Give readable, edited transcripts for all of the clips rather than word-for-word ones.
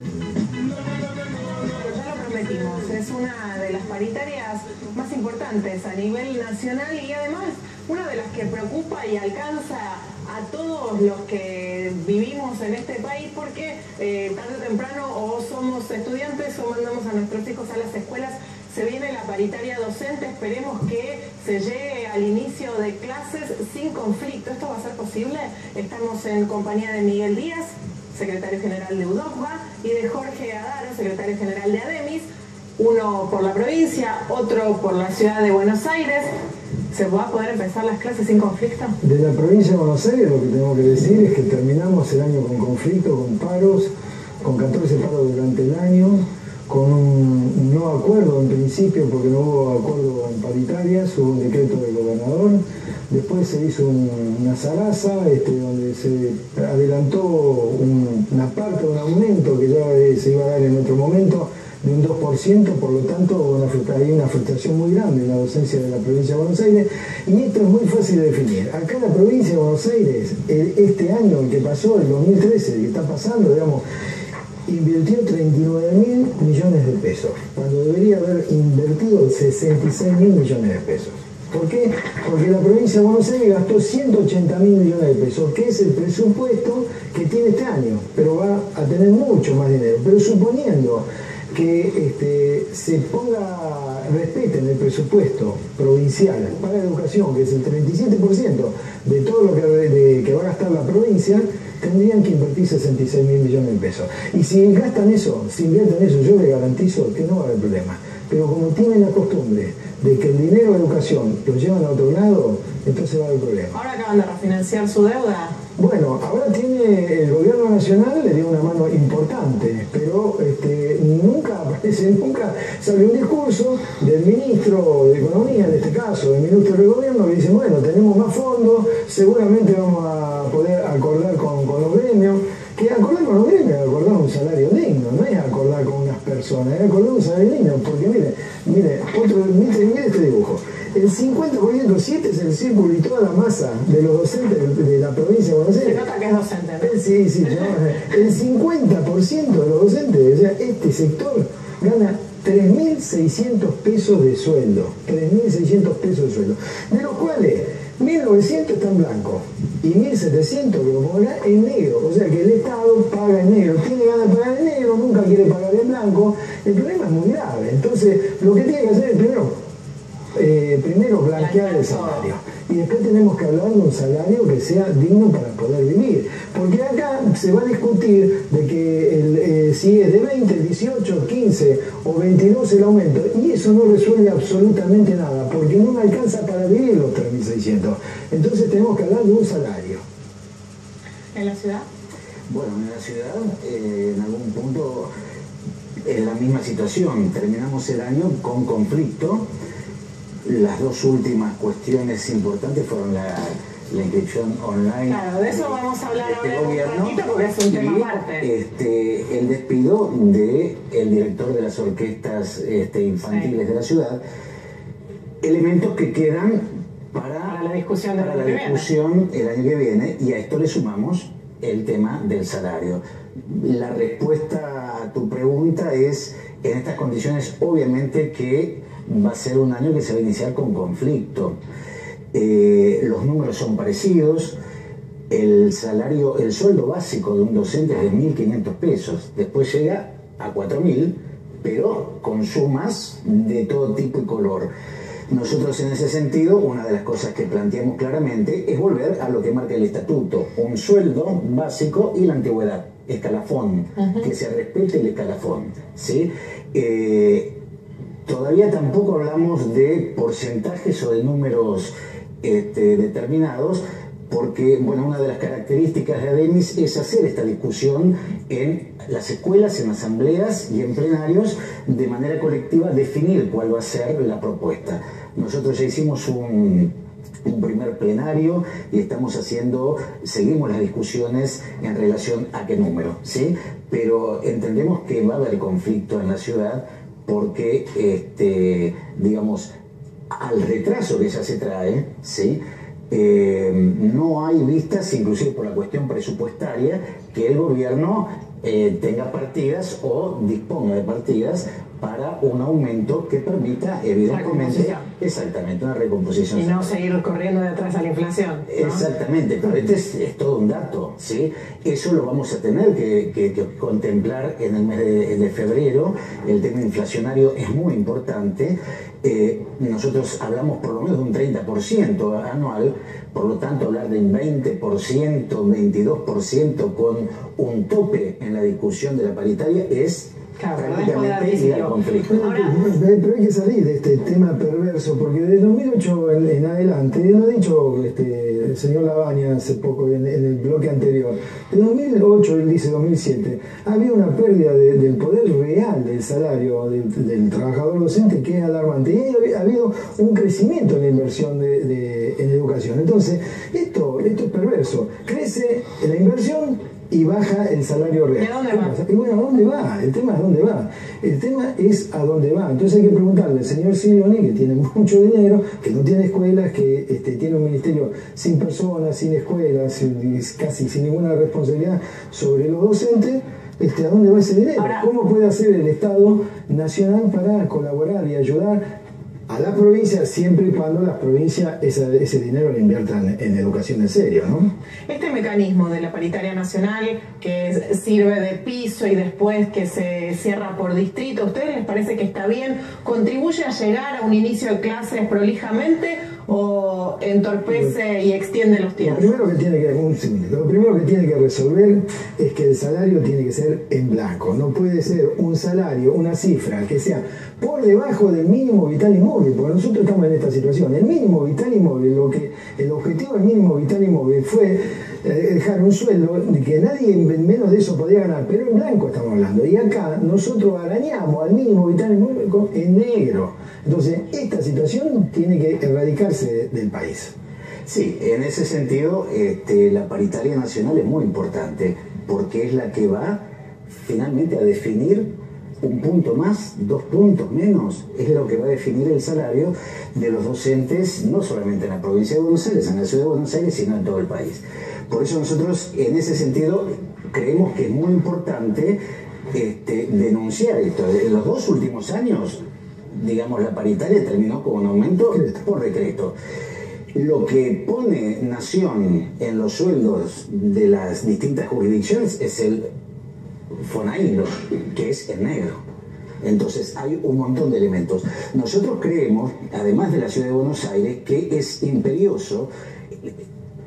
Ya lo prometimos, es una de las paritarias más importantes a nivel nacional y además una de las que preocupa y alcanza a todos los que vivimos en este país porque tarde o temprano o somos estudiantes o mandamos a nuestros hijos a las escuelas. Se viene la paritaria docente, esperemos que se llegue al inicio de clases sin conflicto. ¿Esto va a ser posible? Estamos en compañía de Miguel Díaz, secretario general de UDOCBA, y de Jorge Adaro, secretario general de ADEMIS, uno por la provincia, otro por la ciudad de Buenos Aires. ¿Se va a poder empezar las clases sin conflicto? De la provincia de Buenos Aires lo que tengo que decir es que terminamos el año con conflicto, con paros, con 14 paros durante el año, con un no acuerdo en principio porque no hubo acuerdo en paritarias, hubo un decreto del gobernador, después se hizo una zaraza donde se adelantó una parte de un aumento que ya se iba a dar en otro momento de un 2%, por lo tanto hay una frustración muy grande en la docencia de la provincia de Buenos Aires y esto es muy fácil de definir. Acá en la provincia de Buenos Aires, este año que pasó, el 2013, que está pasando, digamos, invirtió 39.000 millones de pesos, cuando debería haber invertido 66.000 millones de pesos. ¿Por qué? Porque la provincia de Buenos Aires gastó 180.000 millones de pesos, que es el presupuesto que tiene este año, pero va a tener mucho más dinero. Pero suponiendo que respeten el presupuesto provincial para la educación, que es el 37% de todo lo que va a gastar la provincia, tendrían que invertir 66.000 millones de pesos. Y si gastan eso, si invierten eso, yo les garantizo que no va a haber problema. Pero como tienen la costumbre de que el dinero de educación lo llevan a otro lado, entonces va a haber problema. ¿Ahora acaban de refinanciar su deuda? Bueno, ahora tiene el gobierno nacional, le dio una mano importante, pero nunca salió un discurso del ministro de Economía, en este caso, del ministro del gobierno, que dice, bueno, tenemos más fondos, seguramente vamos a poder acordar con los gremios, que acordar con los gremios es acordar un salario digno, no es acordar con unas personas, es acordar un salario digno, porque mire este dibujo. El 50%, si este es el círculo y toda la masa de los docentes de la provincia de Buenos Aires. Se nota que es docente, ¿no? Sí, el 50% de los docentes, o sea, este sector gana 3.600 pesos de sueldo, 3.600 pesos de sueldo, de los cuales 1.900 está en blanco y 1.700 que lo pongan en negro, o sea que el Estado paga en negro, tiene ganas de pagar en negro, nunca quiere pagar en blanco. El problema es muy grave, entonces lo que tiene que hacer es primero blanquear el salario y después tenemos que hablar de un salario que sea digno para poder vivir, porque acá se va a discutir de que si es de 20, 18, 15 o 22 el aumento, y eso no resuelve absolutamente nada porque no me alcanza para vivir los 3.600. Entonces tenemos que hablar de un salario. ¿En la ciudad? Bueno, en la ciudad en algún punto es la misma situación, terminamos el año con conflicto. Las dos últimas cuestiones importantes fueron la inscripción online. Claro, de eso vamos a hablar ahora gobierno, un ratito porque es un tema aparte. El despido del director de las orquestas infantiles de la ciudad, elementos que quedan para la discusión el año que viene, y a esto le sumamos el tema del salario. La respuesta a tu pregunta es, en estas condiciones, obviamente que va a ser un año que se va a iniciar con conflicto. Los números son parecidos. El sueldo básico de un docente es de 1.500 pesos. Después llega a 4.000, pero con sumas de todo tipo y color. Nosotros, en ese sentido, una de las cosas que planteamos claramente es volver a lo que marca el estatuto: un sueldo básico y la antigüedad, escalafón, que se respete el escalafón, ¿sí? Todavía tampoco hablamos de porcentajes o de números determinados, porque bueno, una de las características de ADEMIS es hacer esta discusión en las escuelas, en asambleas y en plenarios, de manera colectiva definir cuál va a ser la propuesta. Nosotros ya hicimos un primer plenario y seguimos las discusiones en relación a qué número, ¿sí? Pero entendemos que va a haber conflicto en la ciudad porque, digamos, al retraso que ya se trae, ¿sí? No hay vistas, inclusive por la cuestión presupuestaria, que el gobierno tenga partidas o disponga de partidas para un aumento que permita, evidentemente, exactamente, una recomposición. Y no seguir corriendo detrás a la inflación, ¿no? Exactamente, pero este es todo un dato, ¿sí? Eso lo vamos a tener que contemplar en el mes de febrero. El tema inflacionario es muy importante. Nosotros hablamos por lo menos de un 30% anual, por lo tanto hablar de un 20%, 22% con un tope en la discusión de la paritaria es prácticamente ir al conflicto. Pero hay que salir de este tema perverso, porque desde 2008 en adelante, lo ha dicho el señor Labaña hace poco en el bloque anterior, de 2008, él dice 2007, había una pérdida del poder real del salario del trabajador docente que es alarmante, y ha habido un crecimiento en la inversión en educación. Entonces, esto es perverso, crece la inversión y baja el salario real. ¿Y a dónde va? Y bueno, ¿a dónde va? El tema es dónde va. El tema es a dónde va. Entonces hay que preguntarle al señor Silioni, que tiene mucho dinero, que no tiene escuelas, que tiene un ministerio sin personas, sin escuelas, casi sin ninguna responsabilidad sobre los docentes, ¿a dónde va ese dinero? Ahora, ¿cómo puede hacer el Estado Nacional para colaborar y ayudar a la provincia, siempre y cuando las provincias ese dinero lo inviertan en educación en serio, ¿no? Este mecanismo de la paritaria nacional que sirve de piso y después que se cierra por distrito, ¿a ustedes les parece que está bien? ¿Contribuye a llegar a un inicio de clases prolijamente o entorpece y extiende los tiempos? Lo primero que tiene que resolver es que el salario tiene que ser en blanco. No puede ser un salario, una cifra que sea por debajo del mínimo vital y móvil, porque nosotros estamos en esta situación. El mínimo vital y móvil, el objetivo del mínimo vital y móvil fue dejar un sueldo de que nadie menos de eso podía ganar, pero en blanco estamos hablando. Y acá nosotros arañamos al mínimo vital y móvil en negro. Entonces, esta situación tiene que erradicarse del país. Sí, en ese sentido, la paritaria nacional es muy importante, porque es la que va finalmente a definir un punto más, 2 puntos menos, es lo que va a definir el salario de los docentes, no solamente en la provincia de Buenos Aires, en la ciudad de Buenos Aires, sino en todo el país. Por eso nosotros, en ese sentido, creemos que es muy importante denunciar esto. En los 2 últimos años, digamos, la paritaria terminó con un aumento por decreto. Lo que pone Nación en los sueldos de las distintas jurisdicciones es el FONAINDO, que es en negro. Entonces hay un montón de elementos. Nosotros creemos, además de la ciudad de Buenos Aires, que es imperioso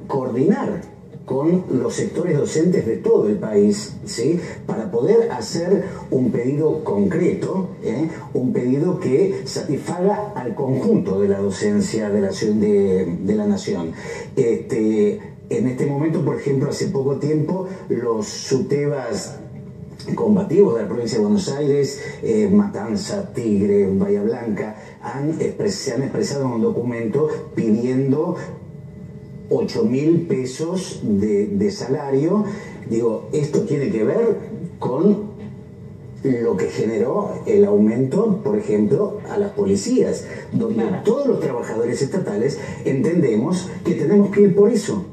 coordinar con los sectores docentes de todo el país, ¿sí?, para poder hacer un pedido concreto, un pedido que satisfaga al conjunto de la docencia de la nación. En este momento, por ejemplo, hace poco tiempo, los SUTEBAs combativos de la provincia de Buenos Aires, Matanza, Tigre, Bahía Blanca, se han expresado en un documento pidiendo 8.000 pesos de salario. Digo, esto tiene que ver con lo que generó el aumento, por ejemplo, a las policías, donde todos los trabajadores estatales entendemos que tenemos que ir por eso.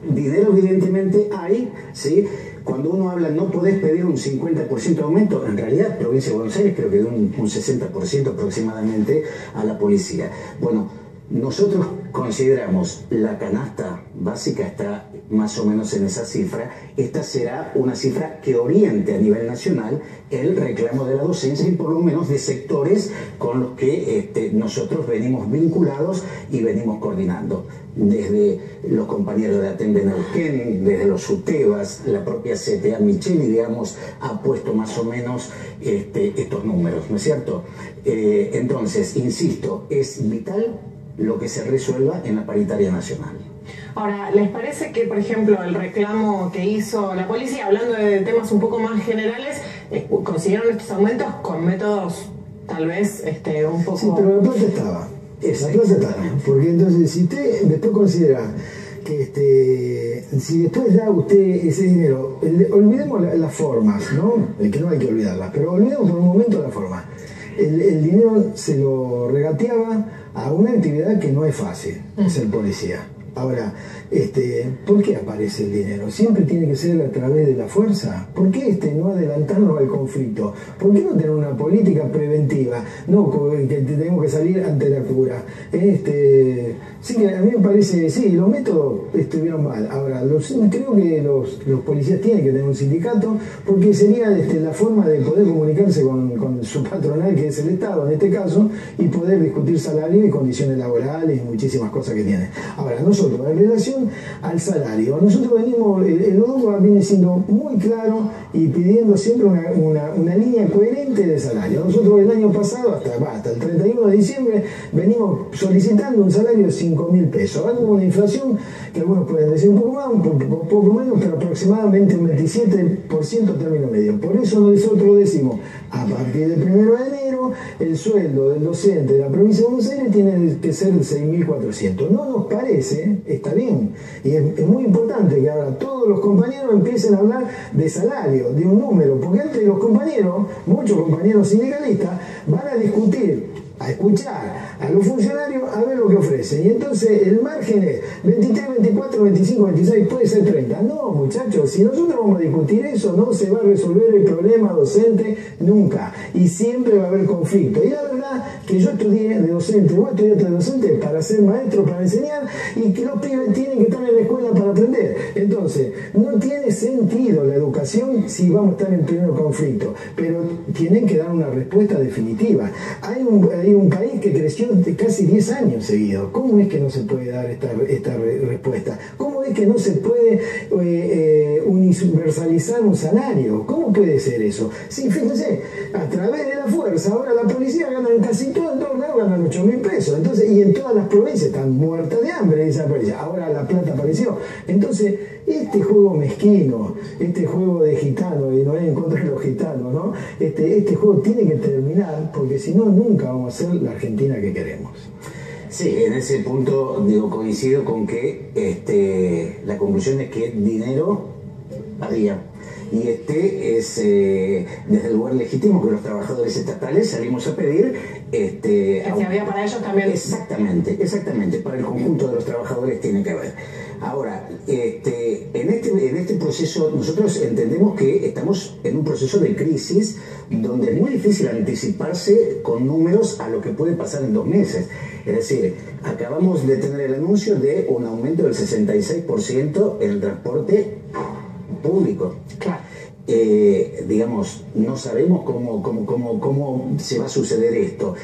Dinero evidentemente hay, ¿sí? Cuando uno habla no podés pedir un 50% de aumento, en realidad provincia de Buenos Aires creo que dio un 60% aproximadamente a la policía. Bueno, nosotros consideramos la canasta básica está más o menos en esa cifra. Esta será una cifra que oriente a nivel nacional el reclamo de la docencia y por lo menos de sectores con los que nosotros venimos vinculados y venimos coordinando. Desde los compañeros de Aten de Neuquén, desde los SUTEBAs, la propia CTA Micheli, digamos, ha puesto más o menos estos números, ¿no es cierto? Entonces, insisto, es vital lo que se resuelva en la paritaria nacional. Ahora, ¿les parece que, por ejemplo, el reclamo que hizo la policía, hablando de temas un poco más generales, consiguieron estos aumentos con métodos tal vez un poco... Sí, pero la plata estaba. La plata estaba. Porque entonces, si usted después considera que si después da usted ese dinero, olvidemos las formas, ¿no? Que no hay que olvidarlas, pero olvidemos por un momento la forma. El dinero se lo regateaba a una actividad que no es fácil, ser policía. Ahora, ¿por qué aparece el dinero? ¿Siempre tiene que ser a través de la fuerza? ¿Por qué no adelantarnos al conflicto? ¿Por qué no tener una política preventiva? No que tenemos que salir ante la cura. Sí, que a mí me parece, sí, los métodos estuvieron mal. Ahora, creo que los policías tienen que tener un sindicato, porque sería la forma de poder comunicarse con su patronal, que es el Estado en este caso, y poder discutir salario y condiciones laborales y muchísimas cosas que tienen. Ahora, nosotros, en relación al salario, nosotros venimos, el ODUA viene siendo muy claro y pidiendo siempre una línea coherente de salario. Nosotros el año pasado, hasta el 31 de diciembre, venimos solicitando un salario de 5.000 pesos. Ahora hubo una inflación que algunos pueden decir un poco más, un poco menos, pero aproximadamente un 27% término medio. Por eso nosotros decimos, a partir del 1 de enero, el sueldo del docente de la provincia de Buenos Aires tiene que ser de 6.400. No nos parece, está bien, y es muy importante que ahora todos los compañeros empiecen a hablar de salario, de un número, porque antes los compañeros, muchos compañeros sindicalistas, van a discutir, a escuchar a los funcionarios a ver lo que ofrecen, y entonces el margen es 23, 24, 25, 26, puede ser 30. No, muchachos, si nosotros vamos a discutir eso, no se va a resolver el problema docente nunca, y siempre va a haber conflicto. Y la verdad que yo estudié de docente, vos estudiaste de docente para ser maestro, para enseñar, y que los pibes tienen que estar en la escuela para aprender. Entonces, no tiene sentido la educación si vamos a estar en pleno conflicto, pero tienen que dar una respuesta definitiva. Hay un país que creció casi 10 años seguidos. ¿Cómo es que no se puede dar esta respuesta? ¿Cómo es que no se puede universalizar un salario? ¿Cómo puede ser eso? Sí, fíjense, a través de la fuerza, ahora la policía gana en casi todos lados, ganan 8.000 pesos. Entonces, y en todas las provincias están muertas de hambre, dice la policía. Ahora La Plata apareció. Entonces, este juego mezquino, este juego de gitanos, y no es en contra de los gitanos, ¿no? Este juego tiene que terminar, porque si no, nunca vamos a ser la Argentina que queremos. Sí, en ese punto coincido con que la conclusión es que dinero había. Y es desde el lugar legítimo que los trabajadores estatales salimos a pedir que si había para ellos también. Exactamente, para el conjunto de los trabajadores tiene que haber. Ahora, en este proceso nosotros entendemos que estamos en un proceso de crisis donde es muy difícil anticiparse con números a lo que puede pasar en 2 meses. Es decir, acabamos de tener el anuncio de un aumento del 66% en el transporte público. Claro. Digamos, no sabemos cómo se va a suceder esto.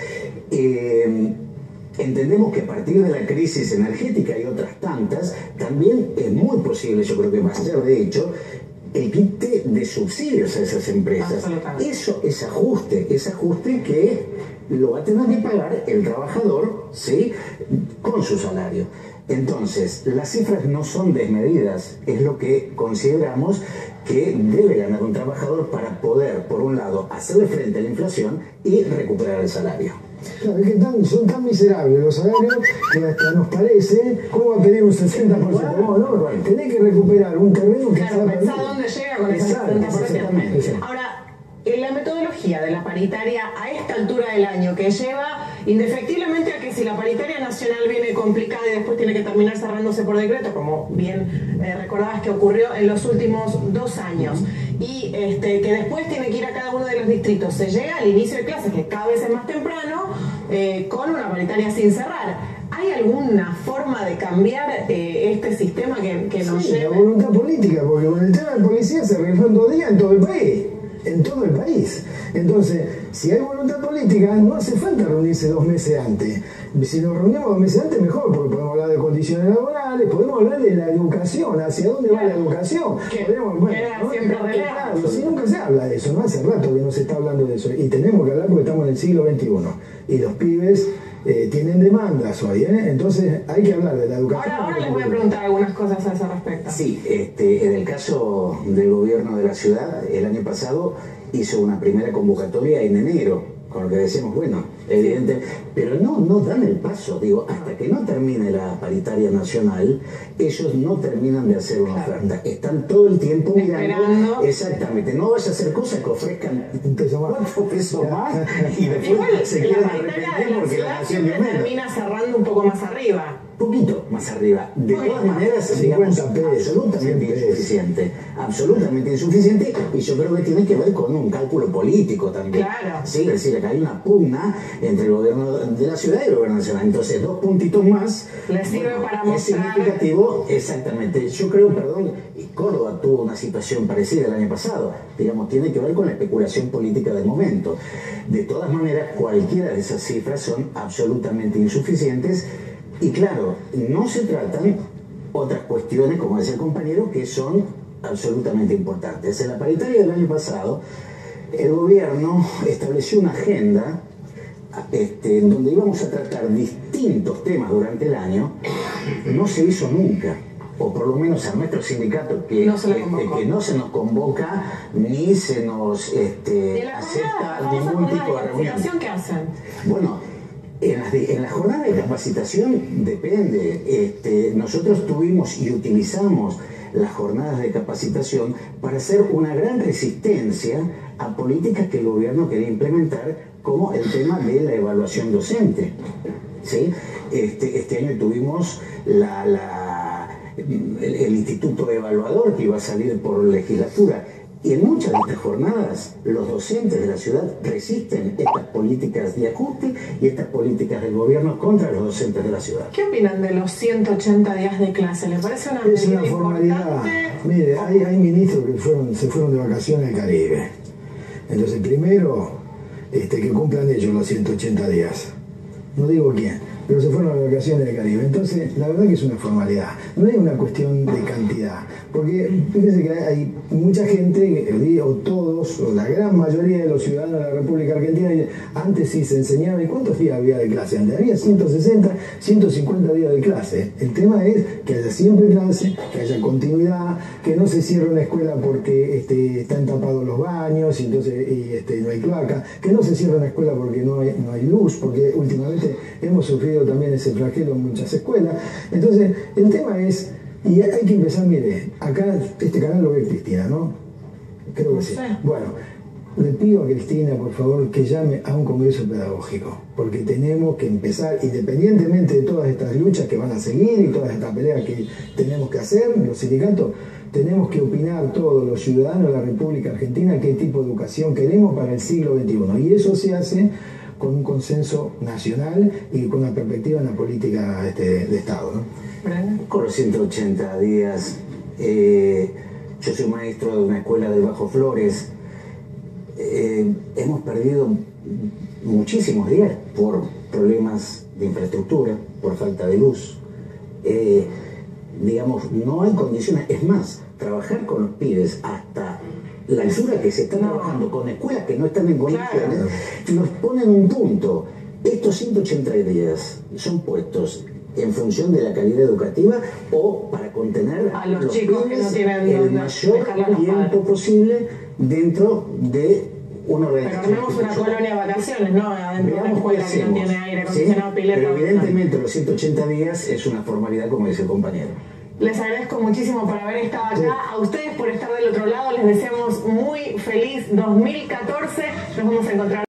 Entendemos que a partir de la crisis energética y otras tantas, también es muy posible, yo creo que va a ser de hecho, el quite de subsidios a esas empresas. Eso es ajuste que lo va a tener que pagar el trabajador, ¿sí?, con su salario. Entonces, las cifras no son desmedidas, es lo que consideramos que debe ganar un trabajador para poder, por un lado, hacerle frente a la inflación y recuperar el salario. Claro, es que son tan miserables los salarios que hasta nos parece, ¿cómo va a pedir un 60%? No, tenés que recuperar un terreno que... Claro, pensá dónde llega con ese 60%. Ahora, en la metodología de la paritaria a esta altura del año, que lleva indefectiblemente a que si la paritaria nacional viene complicada y después tiene que terminar cerrándose por decreto, como bien recordabas que ocurrió en los últimos 2 años, y que después tiene que ir a cada uno de los distritos, se llega al inicio de clases, que cada vez es más temprano, con una paritaria sin cerrar. ¿Hay alguna forma de cambiar este sistema que nos lleve? La voluntad política, porque con el tema de policía se arregló en 2 días en todo el país. En todo el país. Entonces, si hay voluntad política, no hace falta reunirse 2 meses antes. Si nos reunimos 2 meses antes, mejor, porque podemos hablar de condiciones laborales, podemos hablar de la educación, hacia dónde va la educación. Claro, si nunca se habla de eso, no hace rato que no se está hablando de eso. Y tenemos que hablar porque estamos en el siglo XXI. Y los pibes tienen demandas hoy, entonces hay que hablar de la educación. Ahora les voy a preguntar algunas cosas a ese respecto. Sí, en el caso del gobierno de la ciudad, el año pasado hizo una primera convocatoria en enero, con lo que decimos, bueno, evidente, pero no dan el paso, digo, hasta que no termine la paritaria nacional, ellos no terminan de hacer una oferta, están todo el tiempo mirando, exactamente, no vaya a hacer cosas que ofrezcan 4 pesos más y después se quieran arrepentir porque la nación termina cerrando un poco más arriba. poquito más arriba. De todas maneras, digamos, absolutamente insuficiente. Absolutamente insuficiente, y yo creo que tiene que ver con un cálculo político también. Claro. Sí, es decir, que hay una pugna entre el gobierno de la ciudad y el gobierno nacional. Entonces, 2 puntitos más. Les sirve para mostrar. Es significativo, exactamente. Yo creo, perdón, Córdoba tuvo una situación parecida el año pasado. Digamos, tiene que ver con la especulación política del momento. De todas maneras, cualquiera de esas cifras son absolutamente insuficientes. Y claro, no se tratan otras cuestiones, como decía el compañero, que son absolutamente importantes. En la paritaria del año pasado, el gobierno estableció una agenda en donde íbamos a tratar distintos temas durante el año. No se hizo nunca, o por lo menos a nuestro sindicato, que no se nos convoca ni se nos acepta ningún tipo de reunión. ¿Qué hacen? Bueno, en la jornada de capacitación depende. Nosotros tuvimos y utilizamos las jornadas de capacitación para hacer una gran resistencia a políticas que el gobierno quería implementar, como el tema de la evaluación docente. ¿Sí? Este año tuvimos el instituto evaluador que iba a salir por legislatura. Y en muchas de estas jornadas, los docentes de la ciudad resisten estas políticas de ajuste y estas políticas del gobierno contra los docentes de la ciudad. ¿Qué opinan de los 180 días de clase? ¿Les parece una medida Es una formalidad. Mire, hay ministros que se fueron de vacaciones al Caribe. Entonces, primero, que cumplan ellos los 180 días. No digo quién, pero se fueron de vacaciones del Caribe. Entonces, la verdad que es una formalidad. No es una cuestión de cantidad. Porque fíjense que hay mucha gente, o todos, o la gran mayoría de los ciudadanos de la República Argentina, antes sí se enseñaba. ¿Y cuántos días había de clase? Antes había 160, 150 días de clase. El tema es que haya siempre clase, que haya continuidad, que no se cierre una escuela porque están tapados los baños y entonces no hay cloaca, que no se cierre una escuela porque no hay luz, porque últimamente hemos sufrido también ese flagelo en muchas escuelas. Entonces, el tema es, y hay que empezar, mire, acá este canal lo ve Cristina, ¿no? Creo que sí. Bueno, le pido a Cristina, por favor, que llame a un congreso pedagógico, porque tenemos que empezar, independientemente de todas estas luchas que van a seguir y todas estas peleas que tenemos que hacer, los sindicatos, tenemos que opinar todos los ciudadanos de la República Argentina qué tipo de educación queremos para el siglo XXI. Y eso se hace con un consenso nacional y con una perspectiva en la política de Estado, ¿no? Con los 180 días, yo soy maestro de una escuela de Bajo Flores. Hemos perdido muchísimos días por problemas de infraestructura, por falta de luz. Digamos, no hay condiciones. Es más, trabajar con los pibes hasta la altura que se está trabajando con escuelas que no están en condiciones, nos ponen un punto. Estos 180 días son puestos en función de la calidad educativa o para contener a los chicos que no tienen el mayor tiempo posible dentro de una organización. Pero armemos una colonia de vacaciones, ¿no? Adentro de una escuela que no tiene aire acondicionado, pileta. Pero evidentemente los 180 días es una formalidad, como dice el compañero. Les agradezco muchísimo por haber estado acá. A ustedes por estar del otro lado. Les deseamos muy feliz 2014. Nos vamos a encontrar